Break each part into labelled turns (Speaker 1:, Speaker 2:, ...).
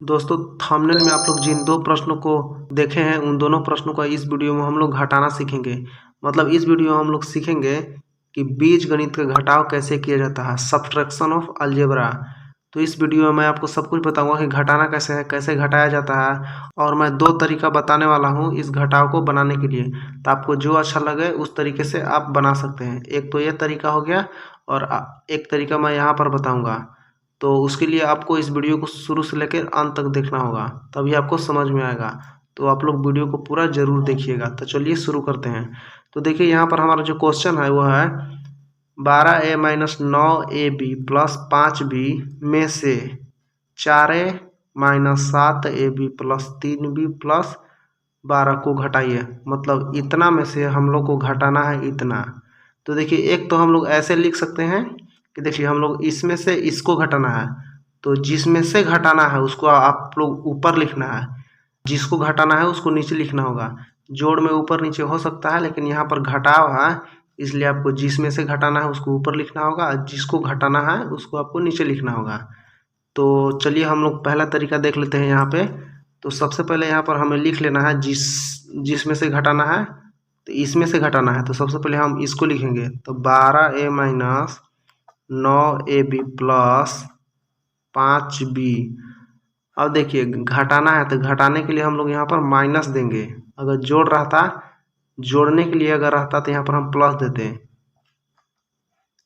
Speaker 1: दोस्तों थंबनेल में आप लोग जिन दो प्रश्नों को देखे हैं उन दोनों प्रश्नों का इस वीडियो में हम लोग घटाना सीखेंगे। मतलब इस वीडियो में हम लोग सीखेंगे कि बीजगणित का घटाव कैसे किया जाता है, सब्ट्रैक्शन ऑफ अलजेब्रा। तो इस वीडियो में मैं आपको सब कुछ बताऊंगा कि घटाना कैसे है, कैसे घटाया जाता है, और मैं दो तरीका बताने वाला हूँ इस घटाव को बनाने के लिए। तो आपको जो अच्छा लगे उस तरीके से आप बना सकते हैं। एक तो ये तरीका हो गया और एक तरीका मैं यहाँ पर बताऊँगा। तो उसके लिए आपको इस वीडियो को शुरू से लेकर अंत तक देखना होगा, तभी आपको समझ में आएगा। तो आप लोग वीडियो को पूरा जरूर देखिएगा। तो चलिए शुरू करते हैं। तो देखिए यहाँ पर हमारा जो क्वेश्चन है वो है 12a minus 9ab plus 5b में से 4a minus 7ab plus 3b plus 12 को घटाइए। मतलब इतना में से हम लोग को घटाना है इतना। तो देखिए एक तो हम लोग ऐसे लिख सकते हैं कि देखिए हम लोग इसमें से इसको घटाना है, तो जिसमें से घटाना है उसको आप लोग ऊपर लिखना है, जिसको घटाना है उसको नीचे लिखना होगा। जोड़ में ऊपर नीचे हो सकता है, लेकिन यहाँ पर घटाव है इसलिए आपको जिसमें से घटाना है उसको ऊपर लिखना होगा और जिसको घटाना है उसको आपको नीचे लिखना होगा। तो चलिए हम लोग पहला तरीका देख लेते हैं यहाँ पे। तो सबसे पहले यहाँ पर हमें लिख लेना है जिसमें से घटाना है, तो इसमें से घटाना है। तो सबसे पहले हम इसको लिखेंगे, तो 12a minus 9ab plus 5b। अब देखिए घटाना है तो घटाने के लिए हम लोग यहाँ पर माइनस देंगे। अगर जोड़ रहता, जोड़ने के लिए अगर रहता तो यहाँ पर हम प्लस देते।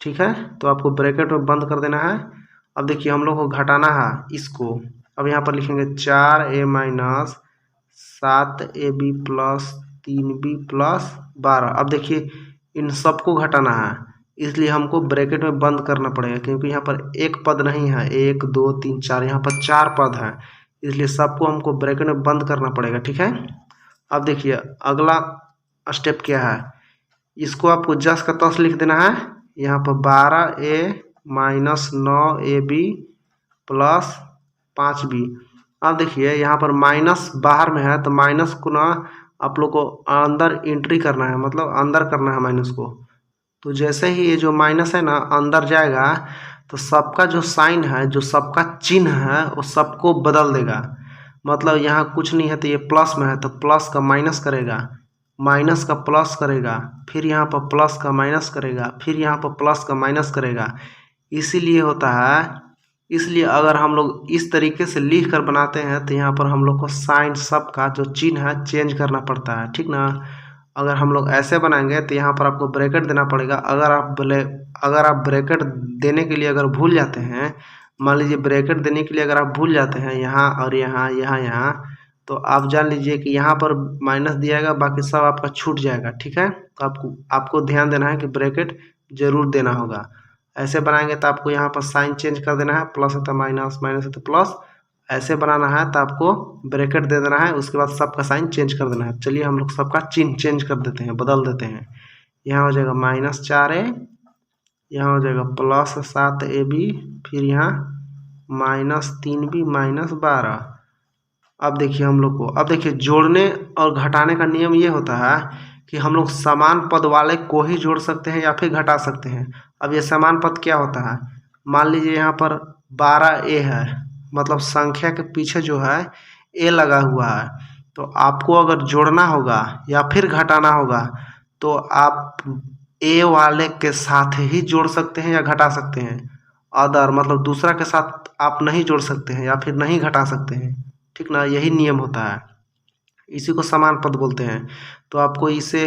Speaker 1: ठीक है, तो आपको ब्रैकेट में बंद कर देना है। अब देखिए हम लोग को घटाना है इसको। अब यहाँ पर लिखेंगे 4a minus 7ab plus 3b plus 12। अब देखिए इन सबको घटाना है, इसलिए हमको ब्रैकेट में बंद करना पड़ेगा, क्योंकि यहाँ पर एक पद नहीं है, 1 2 3 4, यहाँ पर 4 पद हैं, इसलिए सबको हमको ब्रैकेट में बंद करना पड़ेगा। ठीक है, अब देखिए अगला स्टेप क्या है। इसको आपको जस का तस लिख देना है। यहाँ पर 12a minus 9ab plus 5b। अब देखिए यहाँ पर माइनस बाहर में है, तो माइनस को ना आप लोग को अंदर एंट्री करना है, मतलब अंदर करना है माइनस को। तो जैसे ही ये जो माइनस है ना अंदर जाएगा, तो सबका जो साइन है, जो सबका चिन्ह है, वो सबको बदल देगा। मतलब यहाँ कुछ नहीं है तो ये प्लस में है तो प्लस का माइनस करेगा, माइनस का प्लस करेगा, फिर यहाँ पर प्लस का माइनस करेगा, फिर यहाँ पर प्लस का माइनस करेगा। इसीलिए होता है। इसलिए अगर हम लोग इस तरीके से लिख कर बनाते हैं तो यहाँ पर हम लोग को साइन सबका जो चिन्ह है चेंज करना पड़ता है। ठीक ना, अगर हम लोग ऐसे बनाएंगे तो यहाँ पर आपको ब्रैकेट देना पड़ेगा। अगर आप ब्रैकेट देने के लिए अगर भूल जाते हैं, मान लीजिए ब्रैकेट देने के लिए अगर आप भूल जाते हैं यहाँ और यहाँ यहाँ यहाँ, तो आप जान लीजिए कि यहाँ पर माइनस दिया बाकी सब आपका छूट जाएगा। ठीक है, तो आपको ध्यान देना है कि ब्रैकेट जरूर देना होगा। ऐसे बनाएंगे तो आपको यहाँ पर साइन चेंज कर देना है, प्लस है तो माइनस, माइनस है तो प्लस। ऐसे बनाना है तो आपको ब्रैकेट दे देना है, उसके बाद सबका साइन चेंज कर देना है। चलिए हम लोग सबका चिन्ह चेंज कर देते हैं, बदल देते हैं। यहाँ हो जाएगा माइनस 4a, यहाँ हो जाएगा प्लस 7ab, फिर यहाँ माइनस 3b माइनस 12। अब देखिए हम लोग को, अब देखिए जोड़ने और घटाने का नियम ये होता है कि हम लोग समान पद वाले को ही जोड़ सकते हैं या फिर घटा सकते हैं। अब ये समान पद क्या होता है, मान लीजिए यहाँ पर 12a है, मतलब संख्या के पीछे जो है a लगा हुआ है, तो आपको अगर जोड़ना होगा या फिर घटाना होगा तो आप a वाले के साथ ही जोड़ सकते हैं या घटा सकते हैं। अदर मतलब दूसरा के साथ आप नहीं जोड़ सकते हैं या फिर नहीं घटा सकते हैं। ठीक ना, यही नियम होता है, इसी को समान पद बोलते हैं। तो आपको इसे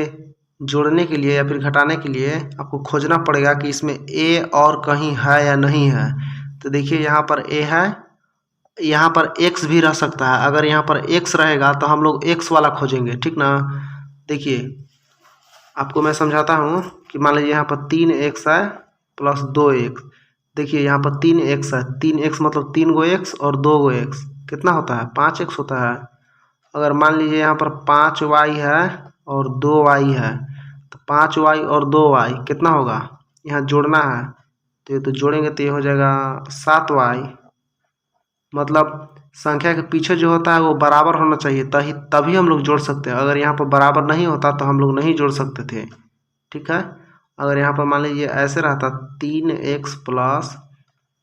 Speaker 1: जोड़ने के लिए या फिर घटाने के लिए आपको खोजना पड़ेगा कि इसमें a और कहीं है या नहीं है। तो देखिए यहाँ पर a है, यहाँ पर x भी रह सकता है। अगर यहाँ पर x रहेगा तो हम लोग x वाला खोजेंगे। ठीक ना, देखिए आपको मैं समझाता हूँ कि मान लीजिए यहाँ पर 3x है प्लस 2x। देखिए यहाँ पर 3x है, 3x मतलब 3 गो x और 2 गो x, कितना होता है 5x होता है। अगर मान लीजिए यहाँ पर 5y है और 2y है, तो 5y और 2y कितना होगा, यहाँ जोड़ना है तो ये तो जोड़ेंगे तो ये हो जाएगा 7y। मतलब संख्या के पीछे जो होता है वो बराबर होना चाहिए, तभी हम लोग जोड़ सकते हैं। अगर यहाँ पर बराबर नहीं होता तो हम लोग नहीं जोड़ सकते थे। ठीक है, अगर यहाँ पर मान लीजिए ऐसे रहता 3x प्लस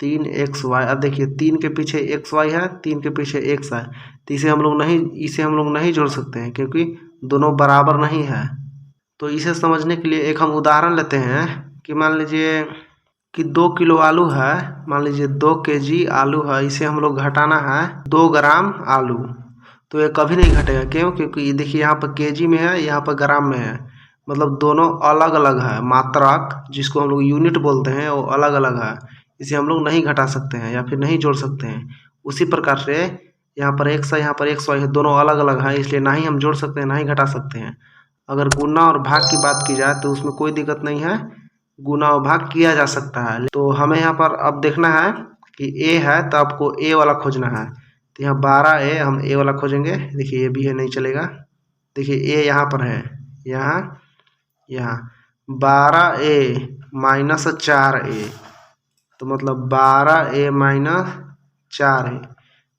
Speaker 1: 3xy। अब देखिए 3 के पीछे xy है, 3 के पीछे x है, तो इसे हम लोग नहीं जोड़ सकते हैं क्योंकि दोनों बराबर नहीं है। तो इसे समझने के लिए एक हम उदाहरण लेते हैं कि मान लीजिए कि 2 किलो आलू है, मान लीजिए 2 केजी आलू है, इसे हम लोग घटाना है 2 ग्राम आलू। तो ये कभी नहीं घटेगा, क्यों? क्योंकि ये देखिए यहाँ पर केजी में है, यहाँ पर ग्राम में है, मतलब दोनों अलग अलग है। मात्रक जिसको हम लोग यूनिट बोलते हैं वो अलग अलग है, इसे हम लोग नहीं घटा सकते हैं या फिर नहीं जोड़ सकते हैं। उसी प्रकार से यहाँ पर x है, यहाँ पर xy है, दोनों अलग अलग है, इसलिए ना ही हम जोड़ सकते हैं ना ही घटा सकते हैं। अगर गुना और भाग की बात की जाए तो उसमें कोई दिक्कत नहीं है, गुना और भाग किया जा सकता है। तो हमें यहाँ पर अब देखना है कि a है तो आपको a वाला खोजना है। तो यहाँ 12a हम a वाला खोजेंगे। देखिए ये भी है, नहीं चलेगा। देखिए a यहाँ पर है, यहाँ 12a माइनस 4a, तो मतलब 12a माइनस 4a।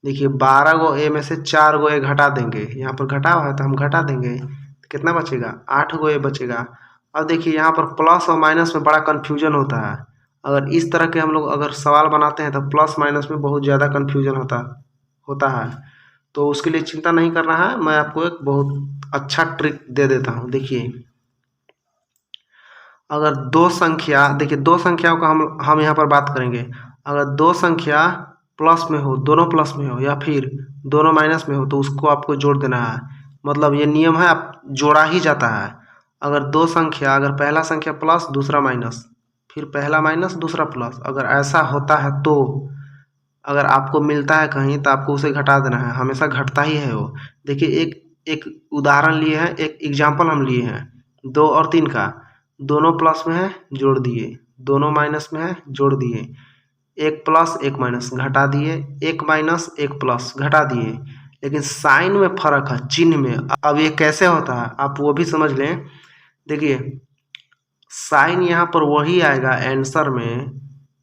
Speaker 1: देखिए 12 गो a में से 4 गो a घटा देंगे, यहाँ पर घटा हुआ है तो हम घटा देंगे, तो कितना बचेगा? 8 गो a बचेगा। अब देखिए यहाँ पर प्लस और माइनस में बड़ा कन्फ्यूजन होता है। अगर इस तरह के हम लोग अगर सवाल बनाते हैं तो प्लस माइनस में बहुत ज़्यादा कन्फ्यूजन होता है। तो उसके लिए चिंता नहीं करना है, मैं आपको एक बहुत अच्छा ट्रिक दे देता हूँ। देखिए अगर दो संख्या, देखिए दो संख्याओं का हम यहाँ पर बात करेंगे। अगर दो संख्या प्लस में हो, दोनों प्लस में हो या फिर दोनों माइनस में हो, तो उसको आपको जोड़ देना है। मतलब ये नियम है, आप जोड़ा ही जाता है। अगर दो संख्या, अगर पहला संख्या प्लस दूसरा माइनस, फिर पहला माइनस दूसरा प्लस, अगर ऐसा होता है तो अगर आपको मिलता है कहीं तो आपको उसे घटा देना है, हमेशा घटता ही है वो। देखिए एक एक उदाहरण लिए हैं, एक एग्जाम्पल हम लिए हैं 2 और 3 का। दोनों प्लस में है, जोड़ दिए, दोनों माइनस में है, जोड़ दिए, एक प्लस एक माइनस घटा दिए, एक माइनस एक प्लस घटा दिए। लेकिन साइन में फर्क है, चिन्ह में। अब ये कैसे होता है आप वो भी समझ लें। देखिए साइन यहाँ पर वही आएगा आंसर में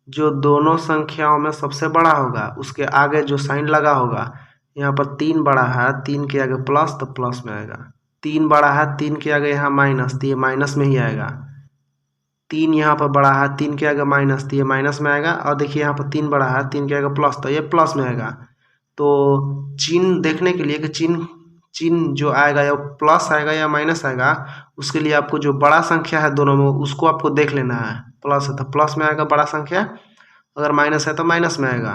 Speaker 1: जो दोनों संख्याओं में सबसे बड़ा होगा, उसके आगे जो साइन लगा होगा। यहाँ पर 3 बड़ा है, 3 के आगे प्लस तो प्लस में आएगा। 3 बड़ा है, 3 के आगे यहाँ माइनस तो ये माइनस में ही आएगा। 3 यहाँ पर बड़ा है, 3 के आगे माइनस तो ये माइनस में आएगा। और देखिए यहाँ पर 3 बड़ा है, 3 के आगे प्लस तो ये प्लस में आएगा। तो चिन्ह देखने के लिए कि चिन्ह जो आएगा या प्लस आएगा या माइनस आएगा, उसके लिए आपको जो बड़ा संख्या है दोनों में उसको आपको देख लेना है। प्लस है तो प्लस में आएगा बड़ा संख्या, अगर माइनस है तो माइनस में आएगा।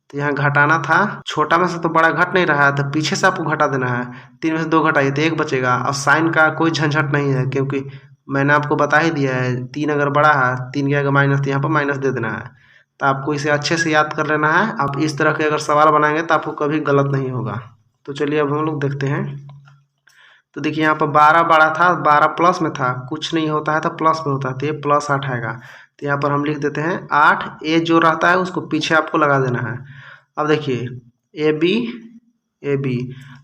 Speaker 1: तो यहाँ घटाना था, छोटा में से तो बड़ा घट नहीं रहा है, तो पीछे से आपको घटा देना है। 3 में से 2 घटाइए तो 1 बचेगा। और साइन का कोई झंझट नहीं है, क्योंकि मैंने आपको बता ही दिया है 3 अगर बड़ा है, 3 के आगे माइनस, तो यहाँ पर माइनस दे देना है। तो आपको इसे अच्छे से याद कर लेना है। आप इस तरह के अगर सवाल बनाएंगे तो आपको कभी गलत नहीं होगा। तो चलिए अब हम लोग देखते हैं। तो देखिए यहाँ पर 12 बड़ा था, 12 प्लस में था, कुछ नहीं होता है तो प्लस में होता है, तो ये प्लस 8 आएगा। तो यहाँ पर हम लिख देते हैं 8, ए जो रहता है उसको पीछे आपको लगा देना है। अब देखिए ए बी,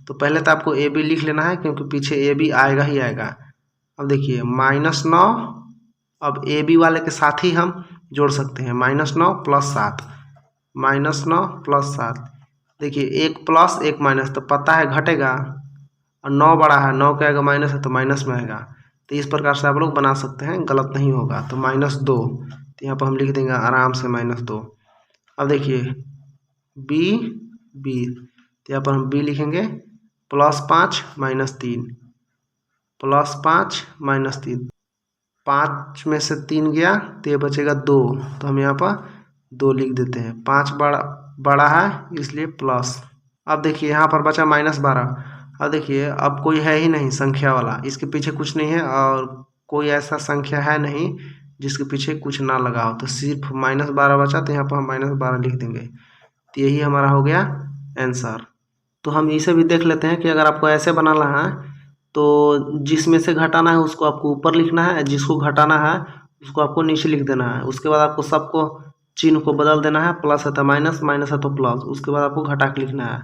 Speaker 1: तो पहले तो आपको ए बी लिख लेना है क्योंकि पीछे ए बी आएगा ही आएगा। अब देखिए -9, अब ए बी वाले के साथ ही हम जोड़ सकते हैं, -9 + 7, -9 + 7। देखिए एक प्लस एक माइनस तो पता है घटेगा, और 9 बड़ा है, 9 के आगे माइनस है तो माइनस में आएगा। तो इस प्रकार से आप लोग बना सकते हैं, गलत नहीं होगा। तो -2, तो यहाँ पर हम लिख देंगे आराम से -2। अब देखिए बी, तो यहाँ पर हम बी लिखेंगे +5 -3, +5 -3, 5 में से 3 गया तो ये बचेगा 2, तो हम यहाँ पर 2 लिख देते हैं। 5 बड़ा है इसलिए प्लस। अब देखिए यहाँ पर बचा -12। अब देखिए अब कोई है ही नहीं संख्या वाला, इसके पीछे कुछ नहीं है और कोई ऐसा संख्या है नहीं जिसके पीछे कुछ ना लगा हो, तो सिर्फ -12 बचा, तो यहाँ पर हम -12 लिख देंगे। तो यही हमारा हो गया आंसर। तो हम इसे भी देख लेते हैं कि अगर आपको ऐसे बनाना है तो जिसमें से घटाना है उसको आपको ऊपर लिखना है, जिसको घटाना है उसको आपको नीचे लिख देना है। उसके बाद आपको सबको चिन्ह को बदल देना है, प्लस है तो माइनस, माइनस है तो प्लस, उसके बाद आपको घटा के लिखना है।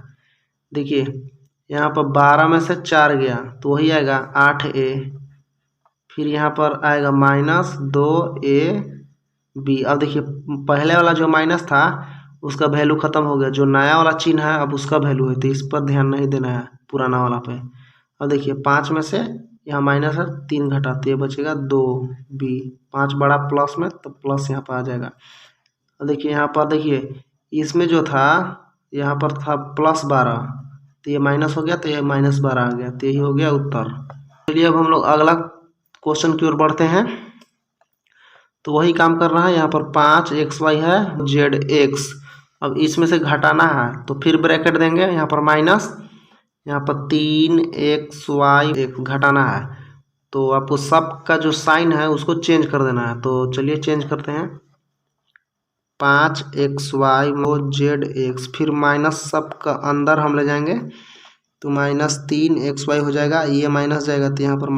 Speaker 1: देखिए यहाँ पर 12 में से 4 गया तो वही आएगा 8a, फिर यहाँ पर आएगा -2ab। अब देखिए पहले वाला जो माइनस था उसका वैल्यू खत्म हो गया, जो नया वाला चिन्ह है अब उसका वैल्यू है, तो इस पर ध्यान नहीं देना है पुराना वाला पे। अब देखिए 5 में से यहाँ माइनस है, 3 घटाते ये बचेगा 2b, 5 बड़ा प्लस में तो प्लस यहाँ पर आ जाएगा। अब देखिए यहाँ पर, देखिए इसमें जो था यहाँ पर था +12, तो ये माइनस हो गया, तो ये -12 आ गया, तो यही हो गया उत्तर। चलिए अब हम लोग अगला क्वेश्चन की ओर बढ़ते हैं। तो वही काम कर रहा है, यहाँ पर 5xy है zx। अब इसमें से घटाना है तो फिर ब्रैकेट देंगे, यहाँ पर माइनस, यहाँ पर 3xy घटाना है, तो आपको सब का जो साइन है उसको चेंज कर देना है। तो चलिए चेंज करते हैं, 5xy zx, फिर माइनस सब का अंदर हम ले जाएंगे, तो -3xy हो जाएगा, ये माइनस जाएगा, तो यहाँ पर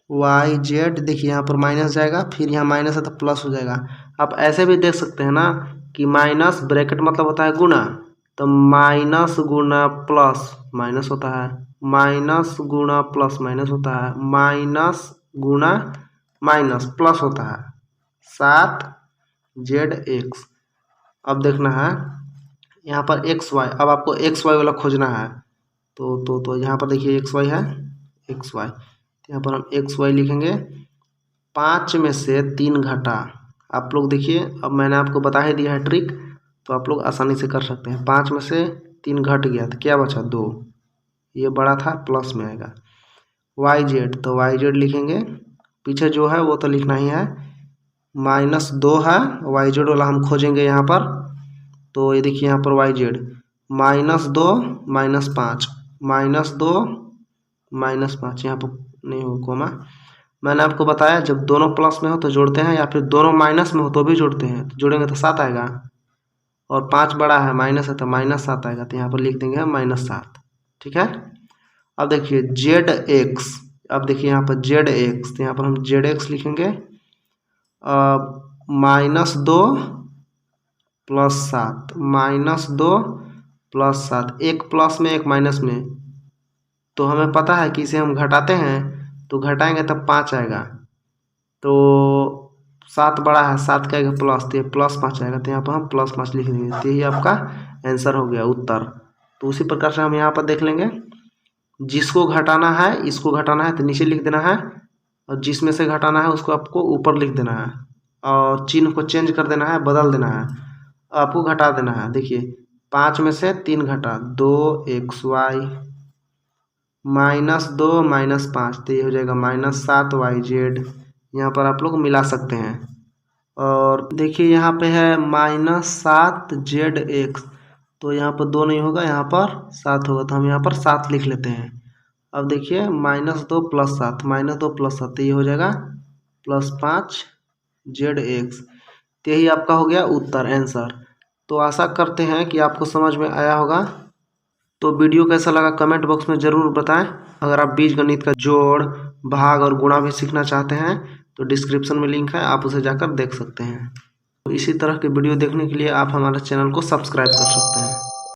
Speaker 1: -5yz, देखिए यहाँ पर माइनस जाएगा, फिर यहाँ माइनस है तो प्लस हो जाएगा। आप ऐसे भी देख सकते हैं ना कि माइनस ब्रैकेट मतलब होता है गुना, तो माइनस गुना प्लस माइनस होता है, माइनस गुना प्लस माइनस होता है, माइनस गुना माइनस प्लस होता है, 7zx। अब देखना है यहाँ पर xy, अब आपको xy वाला खोजना है, तो यहाँ पर देखिए xy है, xy, यहाँ पर हम xy लिखेंगे। 5 में से 3 घटा, आप लोग देखिए, अब मैंने आपको बता ही दिया है ट्रिक, तो आप लोग आसानी से कर सकते हैं। 5 में से 3 घट गया तो क्या बचा, 2, ये बड़ा था प्लस में आएगा। yz, तो yz लिखेंगे, पीछे जो है वो तो लिखना ही है, -2 है, yz वाला हम खोजेंगे यहाँ पर, तो ये देखिए यहाँ पर yz -2 -5, -2 -5, यहाँ पर नहीं हो कोमा। मैंने आपको बताया जब दोनों प्लस में हो तो जोड़ते हैं, या फिर दोनों माइनस में हो तो भी जोड़ते हैं, तो जोड़ेंगे तो 7 आएगा, और 5 बड़ा है, माइनस है तो -7 आएगा, तो यहाँ पर लिख देंगे -7। ठीक है। अब देखिए zx, अब देखिए यहाँ पर zx, तो यहाँ पर हम zx लिखेंगे, -2 + 7, -2 + 7, एक प्लस में एक माइनस में, तो हमें पता है कि इसे हम घटाते हैं तो घटाएंगे तब 5 आएगा, तो 7 बड़ा है, 7 का आएगा प्लस, तो ये +5 आएगा, तो यहाँ पर हम +5 लिख देंगे, तो यही आपका आंसर हो गया, उत्तर। तो उसी प्रकार से हम यहाँ पर देख लेंगे, जिसको घटाना है इसको घटाना है तो नीचे लिख देना है, और जिसमें से घटाना है उसको आपको ऊपर लिख देना है, और चिन्ह को चेंज कर देना है, बदल देना है, आपको घटा देना है। देखिए 5 में से 3 घटा, 2xy, -2 -5, तो ये हो जाएगा -7yz। यहाँ पर आप लोग मिला सकते हैं। और देखिए यहाँ पे है -7zx, तो यहाँ पर 2 नहीं होगा, यहाँ पर 7 होगा, तो हम यहाँ पर 7 लिख लेते हैं। अब देखिए -2 + 7, -2 + 7, तो ये हो जाएगा +5zx। तो यही आपका हो गया उत्तर, आंसर। तो आशा करते हैं कि आपको समझ में आया होगा। तो वीडियो कैसा लगा कमेंट बॉक्स में ज़रूर बताएं। अगर आप बीजगणित का जोड़, भाग और गुणा भी सीखना चाहते हैं तो डिस्क्रिप्शन में लिंक है, आप उसे जाकर देख सकते हैं। तो इसी तरह के वीडियो देखने के लिए आप हमारे चैनल को सब्सक्राइब कर सकते हैं।